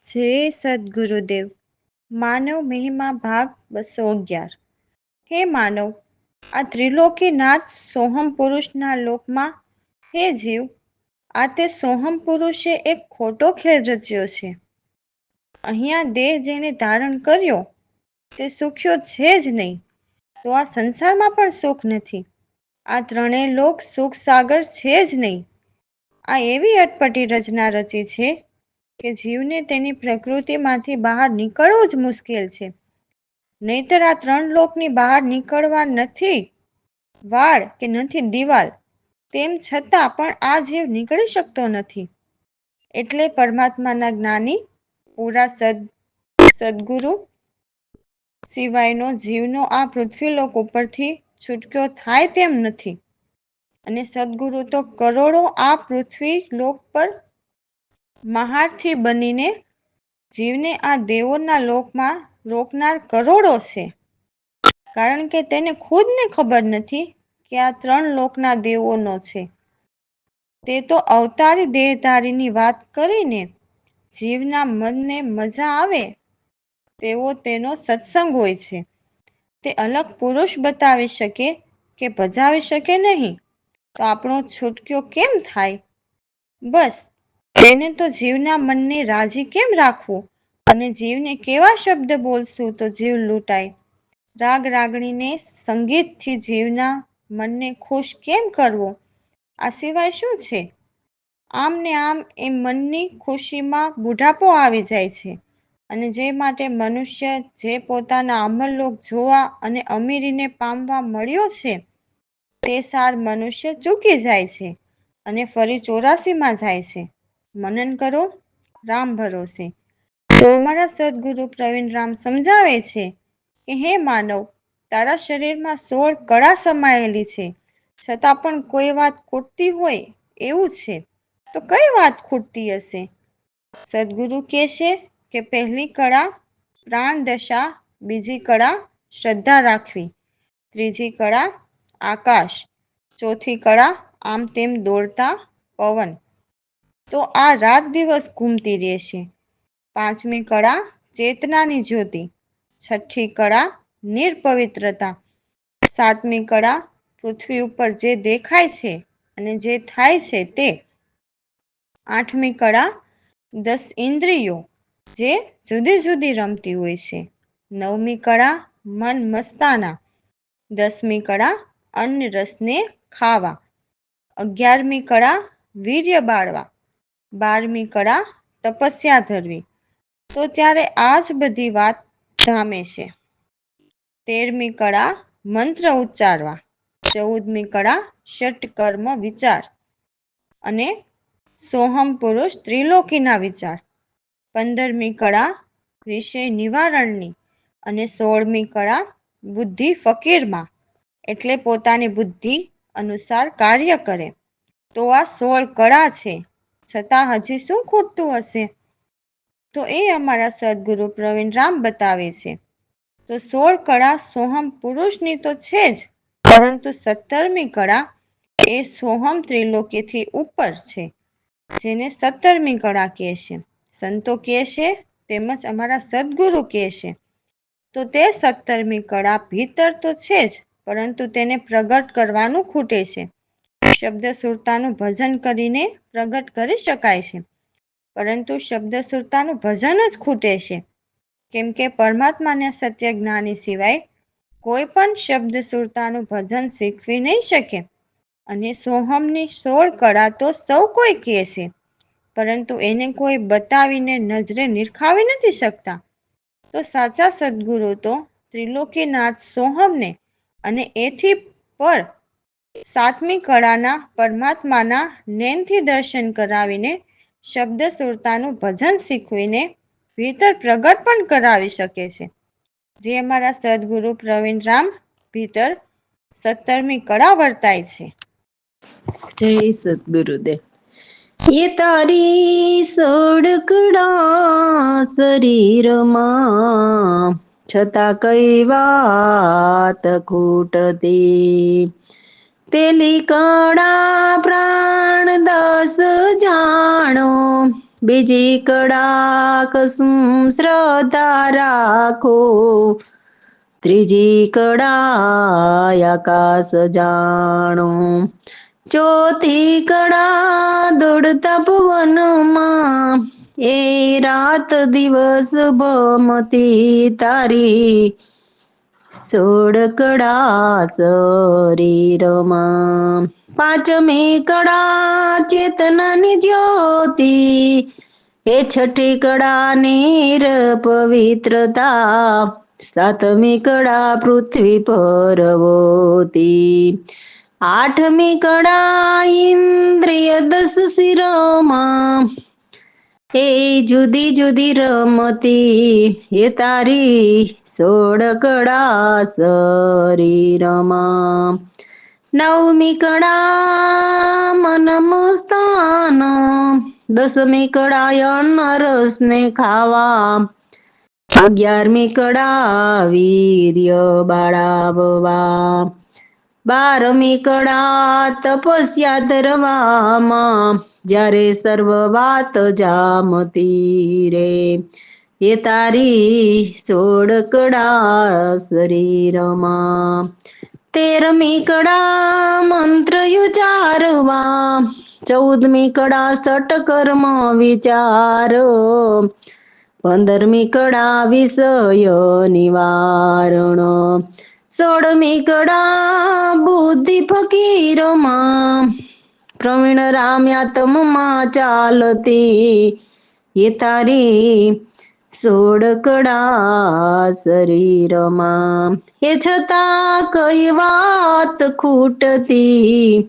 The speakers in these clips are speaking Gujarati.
જય સદગુરુદેવ. માનવ મહિમા ભાગ 211. હે માનવ, આ ત્રિલોકીનાથ સોહમ પુરુષના લોકમાં હે જીવ, આ તે સોહમ પુરુષે એક ખોટો ખેલ રચ્યો છે. અહીંયા દેહ જેને ધારણ કર્યો તે સુખ્યો છે જ નહીં, તો આ સંસારમાં પણ સુખ નથી. આ ત્રણેય લોક સુખ સાગર છે જ નહીં. આ એવી અટપટી રચના રચી છે કે જીવને તેની પ્રકૃતિમાંથી બહાર નીકળવું જ મુશ્કેલ છે. નહીતર આ ત્રણ લોકની બહાર નીકળવા નથી વાળ કે નથી દિવાલ, તેમ છતાં પણ આ જીવ નીકળી શકતો નથી. એટલે પરમાત્માના જ્ઞાની પૂરા સદગુરુ સિવાયનો જીવનો આ પૃથ્વીલોક ઉપરથી છૂટક્યો થાય તેમ નથી. અને સદગુરુ તો કરોડો આ પૃથ્વી લોક પર મહારથી બનીને જીવને આ દેવોના લોકમાં રોકનાર કરોડો છે. કારણ કે તેને ખુદને ખબર નથી કે આ ત્રણ લોકના દેવોનો છે. તે તો અવતારી દેહધારીની વાત કરીને જીવના મનને મજા આવે તેવો તેનો સત્સંગ હોય છે. તે અલગ પુરુષ બતાવી શકે કે ભજાવી શકે નહીં, તો આપણો છૂટક્યો કેમ થાય? બસ તેને તો જીવના મનને રાજી કેમ રાખવું અને જીવને કેવા શબ્દ બોલશું તો જીવ લૂંટાય? રાગ રાગણીને સંગીતથી જીવના મનને ખુશ કેમ કરવો? આ સિવાય શું છે? આમ ને આમ એ મનની ખુશીમાં બુઢાપો આવી જાય છે. અને જે માટે મનુષ્ય જે પોતાના અમરલોક જોવા અને અમીરીને પામવા મળ્યો છે, તે સાર મનુષ્ય ચૂકી જાય છે અને ફરી 84માં જાય છે. મનન કરો, રામ ભરોસે. તો અમારા સદગુરુ પ્રવીણ સમજાવે છે કે હે માનવ, તારા શરીરમાં 16 કળા સમાયેલી છે, છતાં પણ કોઈ વાત ખૂટતી હોય એવું છે. તો કઈ વાત ખૂટતી હશે? સદગુરુ કહેશે કે પહેલી કળા પ્રાણ દશા, બીજી કળા શ્રદ્ધા રાખવી, ત્રીજી કળા આકાશ, ચોથી કળા આમ તેમ દોડતા પવન, તો આ રાત દિવસ ઘૂમતી રહેશે. પાંચમી કળા ચેતનાની જ્યોતિ, છઠ્ઠી કળા નિર્પવિત્રતા, સાતમી કળા પૃથ્વી ઉપર જે દેખાય છે અને જે થાય છે તે, આઠમી કળા 10 ઇન્દ્રિયો જે જુદી જુદી રમતી હોય છે, નવમી કળા મન મસ્તાના, 10મી કળા અન્ન રસને ખાવા, 11મી કળા વીર્ય બાળવા, 12મી કળા તપસ્યા ધરવી. તો ત્યારે આ જ બધી વાત જામે છે. 13મી કળા મંત્ર ઉચ્ચારવા, 14મી કળા ષટકર્મ વિચાર અને સોહમ પુરુષ ત્રિલોકીના વિચાર, 15મી કળા વિષય નિવારણની અને 16મી કળા બુદ્ધિ ફકીરમાં, એટલે પોતાની બુદ્ધિ અનુસાર કાર્ય કરે. તો આ 16 કળા છે, છતાં હજી શું ખૂટતું હશે? તો એ અમારા સદગુરુ પ્રવીણ બતાવે છે. તો 16 કળા સોહમ પુરુષની તો છે જ, પરંતુ 17મી કળા એ સોહમ ત્રિલોકીથી ઉપર છે, જેને 17મી કળા કહે છે. સંતો કહે છે તેમજ અમારા સદગુરુ કહે છે. તો તે 17મી કળા ભીતર તો છે જ, પરંતુ તેને પ્રગટ કરવાનું ખૂટે છે. શબ્દ સુરતાનું ભજન કરીને પ્રગટ કરી શકાય છે, પરંતુ શબ્દ સુરતાનું ભજન જ ખૂટે છે. કેમ કે પરમાત્માને સત્ય જ્ઞાની સિવાય કોઈ પણ શબ્દ સુરતાનું ભજન શીખવી નહીં શકે. અને સોહમની 16 કળા તો સૌ કોઈ કહે છે, પરંતુ એને કોઈ બતાવીને નજરે નિરખાવી નથી શકતા. તો સાચા સદગુરુ તો ત્રિલોકીનાથ સોહમને અને એથી પર 7મી કળાના પરમાત્માના નૈનથી દર્શન કરાવીને શબ્દ સુરતાનું ભજન શીખવીને ભીતર પ્રગટ પણ કરાવી શકે છે, જે અમારા સદગુરુ પ્રવીણ ભીતર 17મી કળા વર્તાય છે. જય સદગુરુદેવ. એ તારી સોડકડા શરીરમાં છતાં કઈ વાત ખૂટતી, પેલી કડા પ્રાણ 10 જાણો બીજી કડા કસુમ શ્રદ્ધા રાખો, ત્રીજી કડા આકાશ જાણો, ચોથી કડા દોડતા ભુવનમાં, એ રાત દિવસ ભમતી તારી, 16 કડા શરીરમાં. પાંચમી કડા ચેતનાની જ્યોતિ, એ છઠ્ઠી કડા નીર પવિત્રતા, સાતમી કડા પૃથ્વી પરવતી, આઠમી કડા ઇન્દ્રિય 10 શિરોમાં, એ જુદી જુદી રમતી એ તારી 16 કડા શરીરમાં. નવમી કડા મન મસ્તાન, 10મી કડા અન્ન રસ ને ખાવા, 11મી કડા વીર્ય બાળાવવા, 12મી કડા તપસ્યા ધરવામાં, જ્યારે સર્વ વાત જામતી રે, એ તારી 16 કડા શરીરમાં. 13મી કડા મંત્ર ઉચ્ચારવા, 14મી કડા સટકર્મ વિચાર, 15મી કડા વિષય નિવારણ, 16મી કડા બુદ્ધિ ફકીરમાં, પ્રવીણ રામ્યાત્મમાં ચાલતી એ તારી 16 કડા શરીરમાં. એ છતાં કઈ વાત ખૂટતી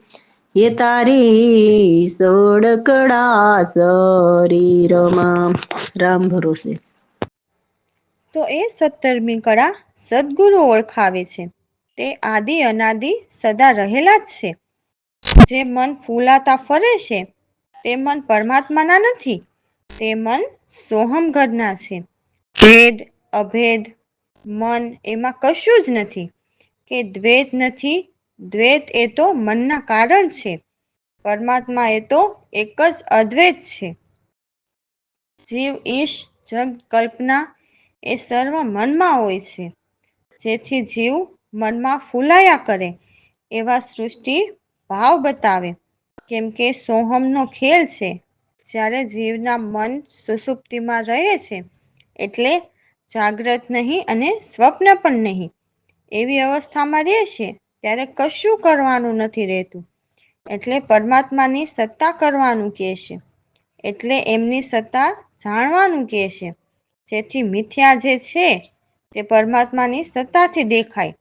એ તારી 16 કડા શરીરમાં. રામ ભરોસે. તો એ 17મી કળા સદગુરુ ઓળખાવે છે. તે આદિ અનાદિ સદા રહેલા જ છે. જે મન ફૂલાતા ફરે છે તે મન પરમાત્માના નથી, તે મન સોહમગરના છે. ભેદ અભેદ મન એમાં કશું જ નથી, કે દ્વૈત નથી. દ્વૈત એ તો મનના કારણ છે, પરમાત્મા એ તો એક જ અદ્વૈત છે. જીવ ઈશ જગ કલ્પના એ સર્વ મનમાં હોય છે. જેથી જીવ મનમાં ફૂલાયા કરે એવા સૃષ્ટિ ભાવ બતાવે, કેમ કે સોહમનો ખેલ છે. જ્યારે જીવના મન સુષુપ્તિમાં રહે છે એટલે જાગ્રત નહીં અને સ્વપ્ન પણ નહીં, એવી અવસ્થામાં રહે છે ત્યારે કશું કરવાનું નથી રહેતું. એટલે પરમાત્માની સત્તા કરવાનું કહે છે, એટલે એમની સત્તા જાણવાનું કહે છે. જેથી મિથ્યા જે છે તે પરમાત્માની સત્તાથી દેખાય.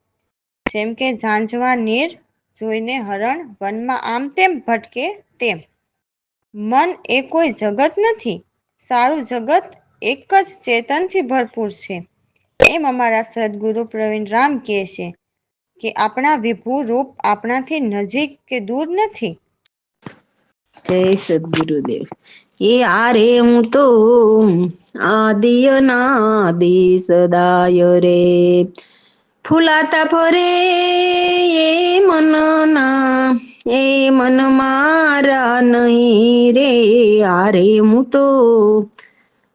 જેમ કે ઝાંઝવા નીર જોઈને હરણ વનમાં આમ તેમ ભટકે તેમ. મન એ કોઈ જગત નથી, સારું જગત એક જ ચેતનથી ભરપૂર છે. એમ અમારા સદગુરુ પ્રવીણ રામ કહે છે કે આપણા વિભુ રૂપ આપણાથી નજીક કે દૂર નથી. જય સદગુરુદેવ. એ આરે હું તો આદિ અનાદિ સદાય રે, ફૂલાતા ફરે એ મનના, એ મન મારા નહીં રે. આરે હું તો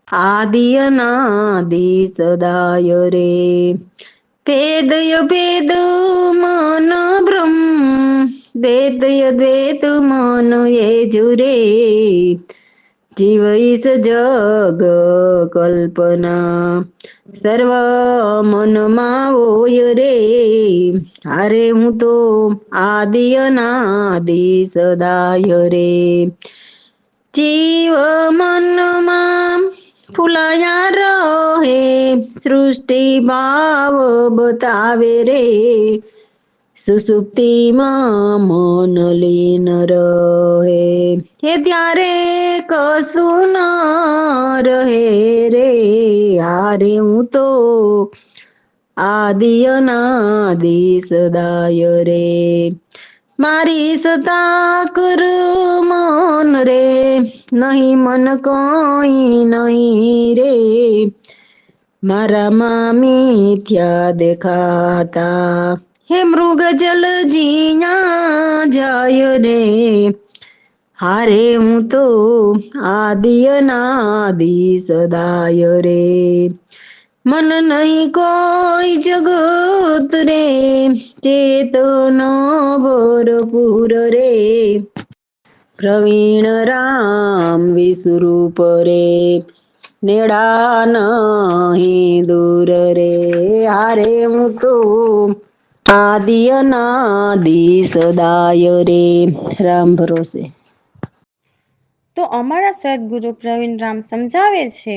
આદિ અનાદિ સદાય રે, ભેદય ભેદ મન બ્રહ્મ, દ્વૈતય દ્વૈત મન એ જુરે, જીવ ઈશ જગ કલ્પના, સર્વ મનમાં હોય રે. હારે હું તો આદિ અનાદિ સદાય રે, જીવ મનમાં ફૂલાયા રહે, સૃષ્ટિ ભાવ બતાવે રે, સુસુપ્તિમાં મન લીન રહે, એ ત્યારે કશું ન રહે રે. હારે હું તો આદિ અનાદિ સદાય રે, મારી સતા કર મન રે, નહીં મન કોઈ નહીં રે. મારામાં મિથ્યા દેખાતા, હે મૃગ જલ જીયા જાય રે. હારે હું તો આદિ અનાદિ સદાય રે મન નહીં કોઈ જગત રે ચેતન ભરપૂર રે પ્રવીણ રામ વિસ્વરૂપ રે નેડા નહીં દૂર રે હારે હું તો આદિ અનાદિ સદાય રે રામ ભરોસે. તો અમારા સદગુરુ પ્રવીણ રામ સમજાવે છે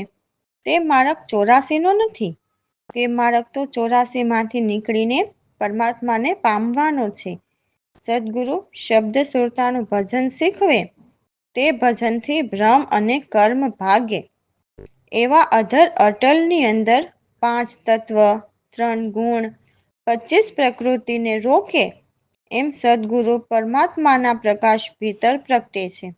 તે માર્ગ 84 નો નથી. તે માર્ગ તો 84 માંથી નીકળીને પરમાત્માને પામવાનો છે. સદગુરુ શબ્દ સુરતાનું ભજન શીખવે તે ભજનથી ભ્રમ અને કર્મ ભાગે. એવા અધર અટલની અંદર 5 તત્વ, 3 ગુણ, 25 પ્રકૃતિને રોકે એમ સદગુરુ પરમાત્માના પ્રકાશ ભીતર પ્રગટે છે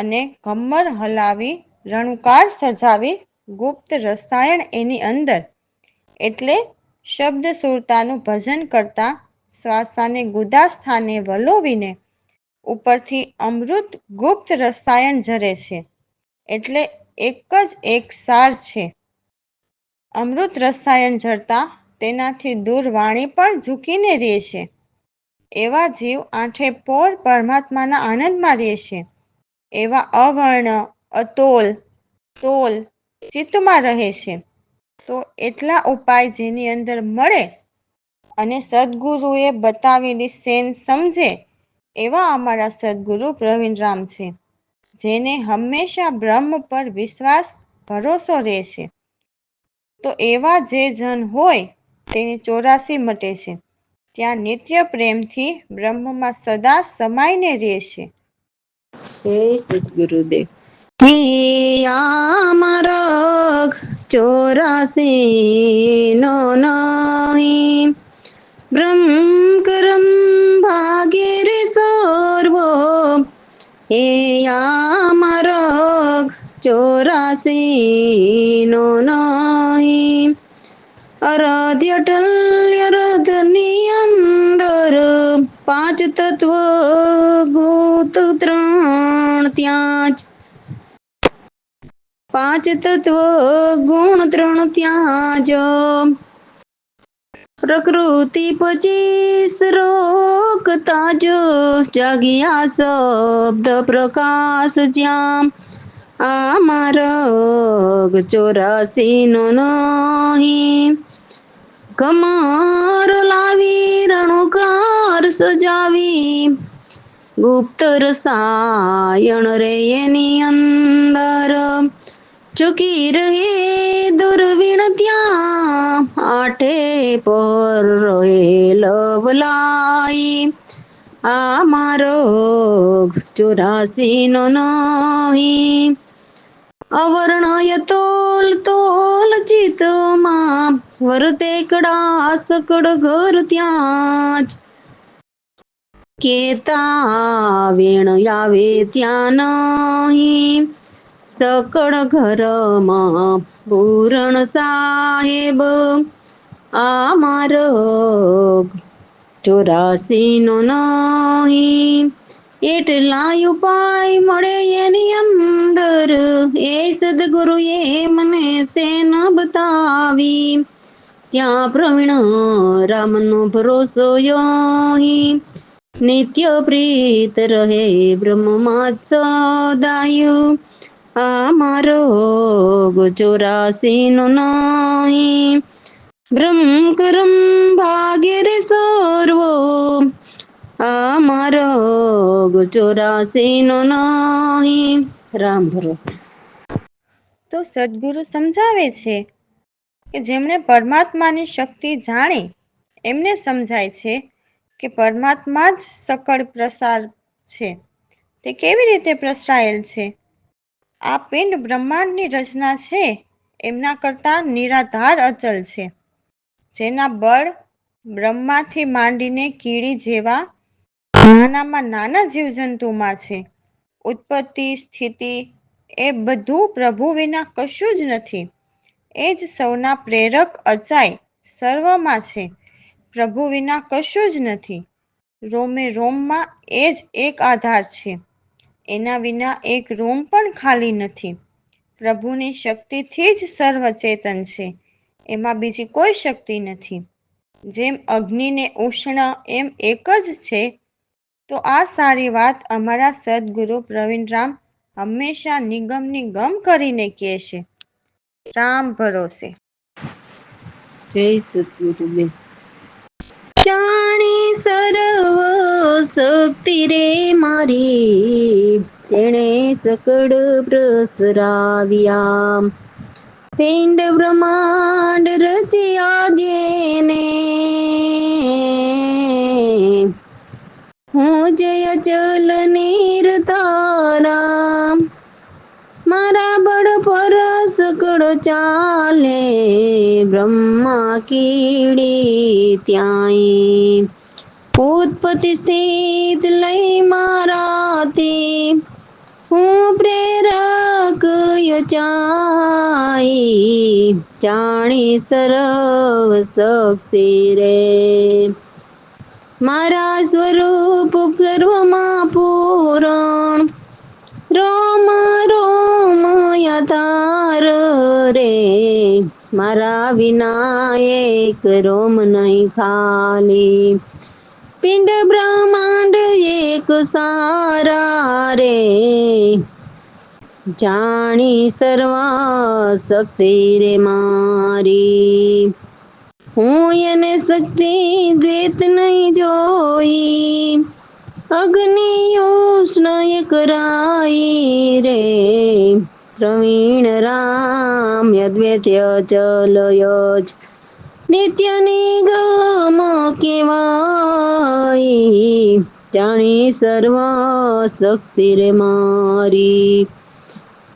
અને કમર હલાવી રણુકાર સજાવી ગુપ્ત રસાયણ એની અંદર એટલે શબ્દ સુરતાનું ભજન કરતા શ્વાસાને ગુદા સ્થાને વલોવીને ઉપરથી અમૃત ગુપ્ત રસાયણ ઝરે છે એટલે એક જ એક સાર છે. અમૃત રસાયણ ઝરતા તેનાથી દૂર વાણી પણ ઝૂકીને રહે છે. એવા જીવ આઠે પોર પરમાત્માના આનંદમાં રહે છે. એવા અવર્ણ, અતોલ, તોલ ચિત્તમાં રહે છે. તો એટલા ઉપાય જેની અંદર મળે અને સદગુરુએ બતાવેલી સેન સમજે એવા અમારા સદગુરુ પ્રવીણ રામ છે જેને હંમેશા બ્રહ્મ પર વિશ્વાસ ભરોસો રહે છે. તો એવા જે જન હોય તેની 84 મટે છે. ત્યાં નિત્ય પ્રેમથી બ્રહ્મમાં સદા સમાઈને રહે છે. જય સદગુરુદેવ. આ માર્ગ 84 નો નહીં બ્રહ્મ કરમ ભાગે રે સર્વો એ આ માર્ગ 84 નો નહીં અરાધ્ય અટલ્ય રથની અંદર 5 તત્વ ગોત 3 ત્યાં જ 5 તત્વ ગુણ 3 ત્યાં જ પ્રકૃતિ 25 રોકતા જ જાગ્યા શબ્દ પ્રકાશ જ્યાં આ માર્ગ 84 નો નહીં કમર લાવી રણુકાર સજાવી ગુપ્ત રસાયણ રે એની અંદર ચૂકી રહે દુર્વીણ ત્યાં આઠે પર રહે લવલાઈ આ માર્ગ 84 નો નહીં અવર્ણય તોલ તોલ ચિતમાં વર્તે કડા સકળ ઘર ત્યાં જ કેતા વેણ આવે ત્યાં નહીં સકળ ઘરમાં પૂરણ સાહેબ આ માર્ગ 84 નો નહીં એટલા ઉપાય મળે એની અંદર એ સદગુરુએ મને સેન બતાવી ત્યાં પ્રવીણ રામનો ભરોસો યોહી નિત્ય પ્રીત રહે બ્રહ્મમાં સદાયુ આ માર્ગ 84 નો નહીં બ્રહ્મ કરમ ભાગે રે સર્વો આ માર્ગ 84 નો નહીં રામ ભરોસે. તો સદગુરુ સમજાવે છે કે જેમણે પરમાત્માની શક્તિ જાણી એમને સમજાય છે કે પરમાત્મા જ સકળ પ્રસાર છે. તે કેવી રીતે પ્રસરાયેલ છે? આ પિંડ બ્રહ્માંડની રચના છે એમના કરતાં નિરાધાર અચલ છે જેના બળ બ્રહ્માથી માંડીને કીડી જેવા નાનામાં નાના જીવજંતુમાં છે. ઉત્પત્તિ સ્થિતિ એ બધું પ્રભુ વિના કશું જ નથી. એ જ સૌના પ્રેરક અચાય સર્વમાં છે. પ્રભુ વિના કશું જ નથી. રોમે રોમમાં એ જ એક આધાર છે. એના વિના એક રૂમ પણ ખાલી નથી. પ્રભુની શક્તિથી જ સર્વચેતન છે. એમાં બીજી કોઈ શક્તિ નથી. જેમ અગ્નિને ઉષ્ણ એમ એક જ છે. તો આ સારી વાત અમારા સદગુરુ પ્રવીણરામ હંમેશા નિગમ કરીને કહે છે. રામ ભરોસે. જય સદગુરુદેવ. જાણે સર્વ શક્તિ રે મારી, તેણે સકળ પ્રસરાવ્યા. પિંડ બ્રહ્માંડ રચ્યા જેને, હું જય ચલ નિરતારા. મારા બળ પર સકળ ચાલે, બ્રહ્મા કીડી ત્યાંય. ઉત્પત્તિ સ્થિત લઈ મારાથી, હું પ્રેરક યચાઈ. જાણી સર્વ શક્તિ રે, મારા સ્વરૂપ સર્વમાં પૂરણ. રોમ રોમ યથાર રે, મારા વિના એક રોમ નહીં ખાલી. પિંડ બ્રહ્માંડ એક સારા રે, જાણી સર્વ શક્તિ રે મારી. હું એને શક્તિ દેત નહીં જોઈ, અગ્નિ ઉષ્ણ એક રાઈ રે. પ્રવીણ રામ અદ્વૈત્ય ચલ યજ, નિત્ય નિગમ કેવાય. જાણી સર્વ શક્તિ રે મારી,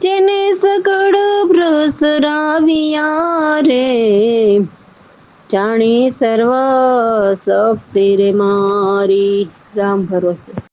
જેને સકળ પ્રસરાવ્યા રે. જાણી સર્વ શક્તિ રે મારી. રામ ભરોસે.